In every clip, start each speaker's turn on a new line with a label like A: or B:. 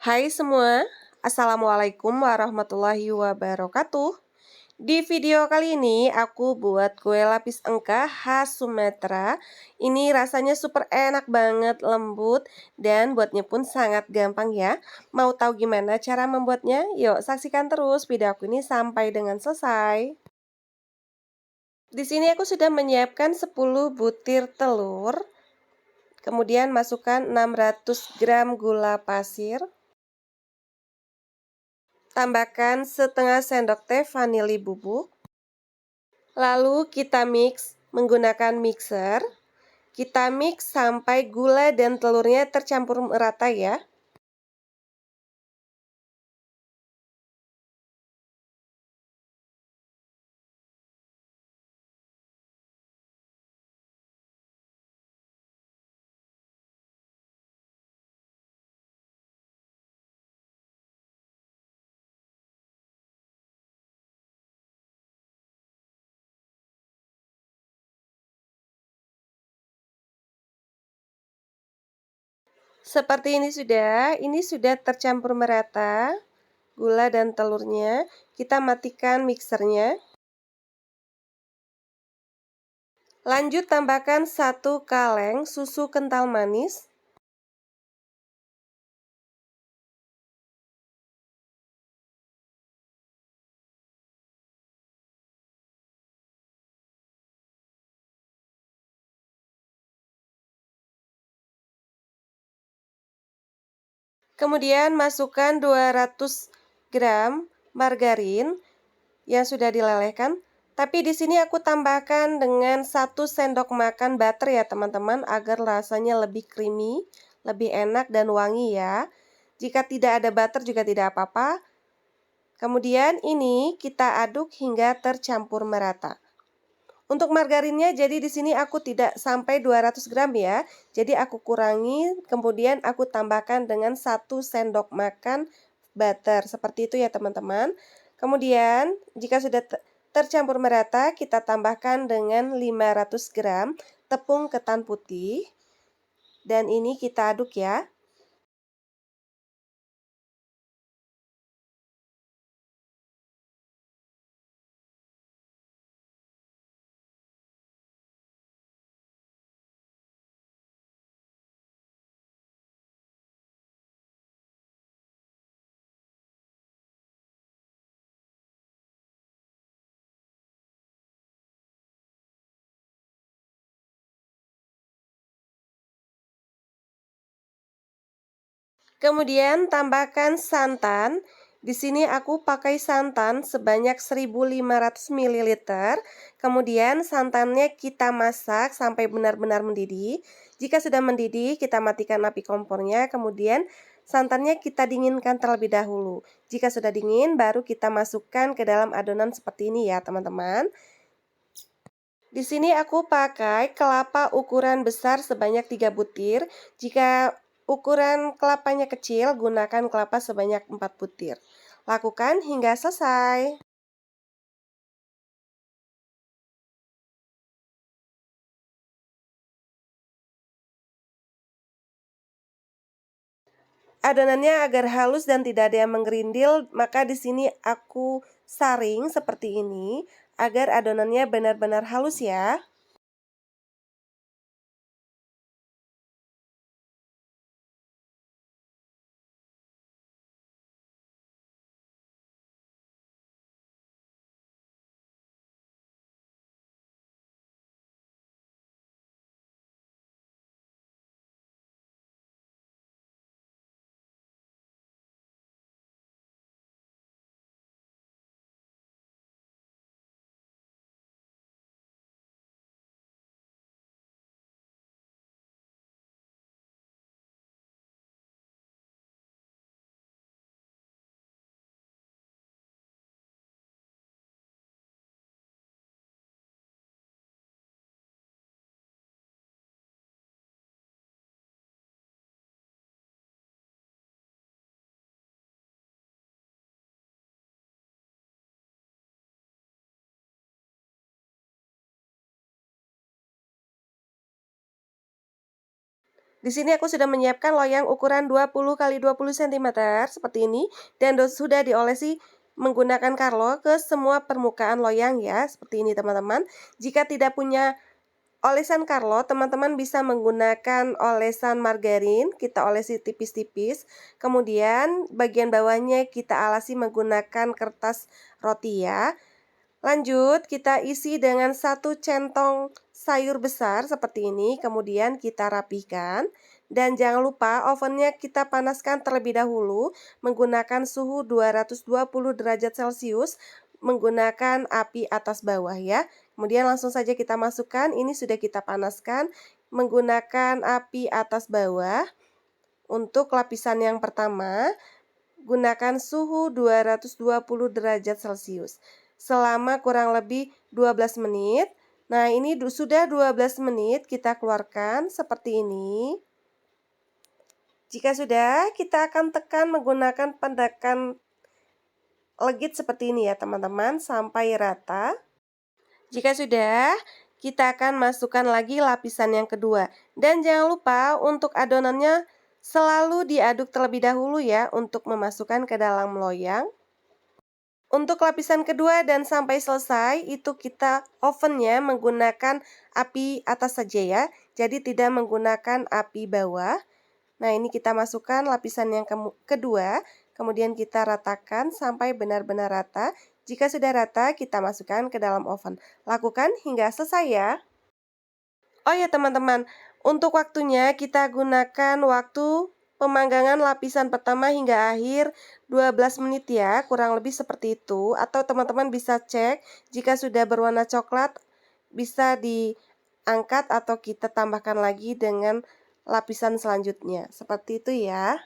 A: Hai semua, Assalamualaikum warahmatullahi wabarakatuh. Di video kali ini aku buat kue lapis engka khas Sumatera. Ini rasanya super enak banget, lembut, dan buatnya pun sangat gampang ya. Mau tahu gimana cara membuatnya? Yuk saksikan terus video aku ini sampai dengan selesai. Di sini aku sudah menyiapkan 10 butir telur. Kemudian masukkan 600 gram gula pasir. Tambahkan setengah sendok teh vanili bubuk. Lalu kita mix menggunakan mixer. Kita mix sampai gula dan telurnya tercampur merata ya. Seperti ini sudah tercampur merata gula dan telurnya. Kita matikan mixernya. Lanjut tambahkan 1 kaleng susu kental manis. Kemudian masukkan 200 gram margarin yang sudah dilelehkan. Tapi di sini aku tambahkan dengan 1 sendok makan butter ya teman-teman, agar rasanya lebih creamy, lebih enak dan wangi ya. Jika tidak ada butter juga tidak apa-apa. Kemudian ini kita aduk hingga tercampur merata. Untuk margarinnya jadi di sini aku tidak sampai 200 gram ya. Jadi aku kurangi, kemudian aku tambahkan dengan 1 sendok makan butter. Seperti itu ya teman-teman. Kemudian jika sudah tercampur merata, kita tambahkan dengan 500 gram tepung ketan putih. Dan ini kita aduk ya. Kemudian tambahkan santan. Di sini aku pakai santan sebanyak 1500 ml. Kemudian santannya kita masak sampai benar-benar mendidih. Jika sudah mendidih, kita matikan api kompornya. Kemudian santannya kita dinginkan terlebih dahulu. Jika sudah dingin, baru kita masukkan ke dalam adonan seperti ini ya, teman-teman. Di sini aku pakai kelapa ukuran besar sebanyak 3 butir. Jika ukuran kelapanya kecil, gunakan kelapa sebanyak 4 butir. Lakukan hingga selesai. Adonannya agar halus dan tidak ada yang menggerindil, maka di sini aku saring seperti ini agar adonannya benar-benar halus ya. Di sini aku sudah menyiapkan loyang ukuran 20 x 20 cm seperti ini dan sudah diolesi menggunakan Carlo ke semua permukaan loyang ya, seperti ini teman-teman. Jika tidak punya olesan Carlo, teman-teman bisa menggunakan olesan margarin, kita olesi tipis-tipis. Kemudian bagian bawahnya kita alasi menggunakan kertas roti ya. Lanjut, kita isi dengan 1 centong sayur besar seperti ini, kemudian kita rapihkan. Dan jangan lupa ovennya kita panaskan terlebih dahulu menggunakan suhu 220 derajat Celcius menggunakan api atas bawah ya. Kemudian langsung saja kita masukkan, ini sudah kita panaskan menggunakan api atas bawah. Untuk lapisan yang pertama, gunakan suhu 220 derajat Celcius selama kurang lebih 12 menit. Nah, ini sudah 12 menit, kita keluarkan seperti ini. Jika sudah, kita akan tekan menggunakan pendekan legit seperti ini ya teman-teman, sampai rata. Jika sudah, kita akan masukkan lagi lapisan yang kedua. Dan jangan lupa untuk adonannya selalu diaduk terlebih dahulu ya untuk memasukkan ke dalam loyang. Untuk lapisan kedua dan sampai selesai itu kita ovennya menggunakan api atas saja ya. Jadi tidak menggunakan api bawah. Nah, ini kita masukkan lapisan yang kedua, kemudian kita ratakan sampai benar-benar rata. Jika sudah rata, kita masukkan ke dalam oven. Lakukan hingga selesai ya. Oh ya teman-teman, untuk waktunya kita gunakan waktu pemanggangan lapisan pertama hingga akhir 12 menit ya, kurang lebih seperti itu. Atau teman-teman bisa cek jika sudah berwarna coklat bisa diangkat atau kita tambahkan lagi dengan lapisan selanjutnya. Seperti itu ya.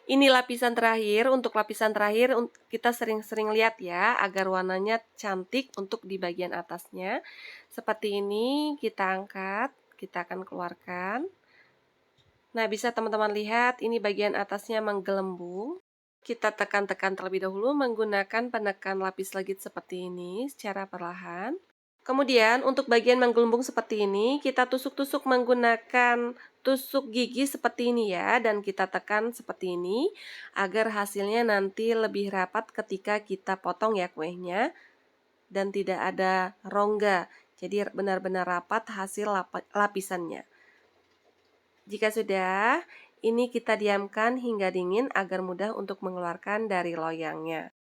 A: Ini lapisan terakhir, untuk lapisan terakhir kita sering-sering lihat ya, agar warnanya cantik untuk di bagian atasnya. Seperti ini kita angkat, kita akan keluarkan. Nah, bisa teman-teman lihat ini bagian atasnya menggelembung. Kita tekan-tekan terlebih dahulu menggunakan penekan lapis legit seperti ini secara perlahan. Kemudian untuk bagian menggelembung seperti ini, kita tusuk-tusuk menggunakan tusuk gigi seperti ini ya, dan kita tekan seperti ini agar hasilnya nanti lebih rapat ketika kita potong ya kuenya dan tidak ada rongga. Jadi benar-benar rapat hasil lapisannya. Jika sudah, ini kita diamkan hingga dingin agar mudah untuk mengeluarkan dari loyangnya.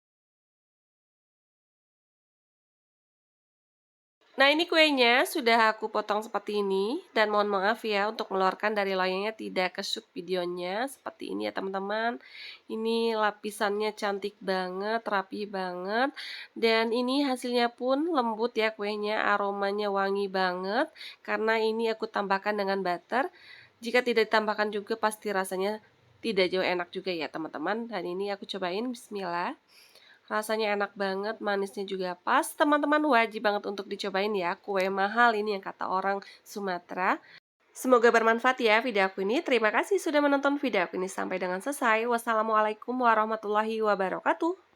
A: Nah, ini kuenya sudah aku potong seperti ini, dan mohon maaf ya untuk mengeluarkan dari loyangnya tidak ke-shoot videonya seperti ini ya teman-teman. Ini lapisannya cantik banget, rapi banget, dan ini hasilnya pun lembut ya kuenya, aromanya wangi banget karena ini aku tambahkan dengan butter. Jika tidak ditambahkan juga pasti rasanya tidak jauh enak juga ya teman-teman. Dan ini aku cobain, bismillah. Rasanya enak banget, manisnya juga pas. Teman-teman wajib banget untuk dicobain ya, kue mahal ini yang kata orang Sumatera. Semoga bermanfaat ya video aku ini. Terima kasih sudah menonton video aku ini sampai dengan selesai. Wassalamualaikum warahmatullahi wabarakatuh.